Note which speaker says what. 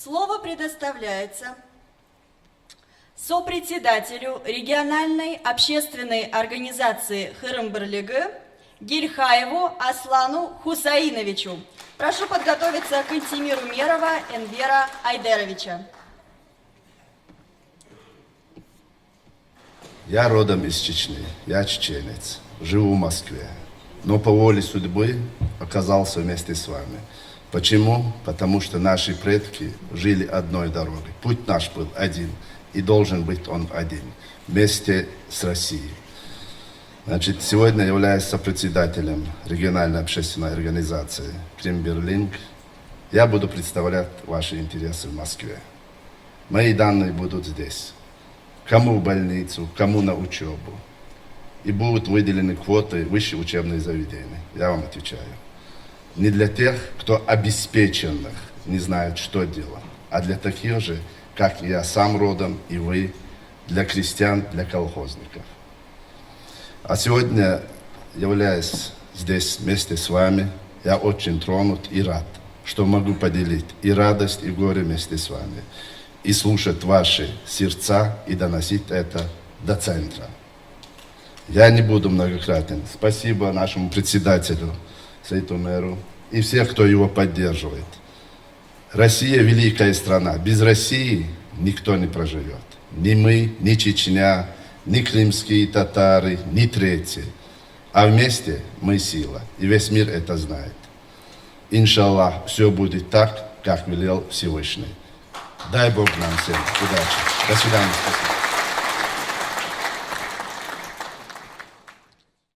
Speaker 1: Слово предоставляется сопредседателю региональной общественной организации Хырым Бірлігі Гильхаеву Аслану Хусаиновичу. Прошу подготовиться к интимиру Мерова Энвера Айдеровича.
Speaker 2: Я родом из Чечни, я чеченец, живу в Москве, но по воле судьбы оказался вместе с вами. Почему? Потому что наши предки жили одной дорогой. Путь наш был один, и должен быть он один, вместе с Россией. Значит, сегодня являюсь сопредседателем региональной общественной организации Крим-Бірлінг. Я буду представлять ваши интересы в Москве. Мои данные будут здесь. Кому в больницу, кому на учебу. И будут выделены квоты в высшие учебные заведения. Я вам отвечаю. Не для тех, кто обеспеченных не знает, что делать, а для таких же, как и я сам родом, и вы, для крестьян, для колхозников. А сегодня, являясь здесь вместе с вами, я очень тронут и рад, что могу поделить и радость, и горе вместе с вами, и слушать ваши сердца, и доносить это до центра. Я не буду многократен. Спасибо нашему председателю Сейтумеру и всех, кто его поддерживает. Россия великая страна. Без России никто не проживет. Ни мы, ни Чечня, ни крымские татары, ни третьи. А вместе мы сила. И весь мир это знает. Иншаллах, все будет так, как велел Всевышний. Дай Бог нам всем удачи. До свидания. Спасибо.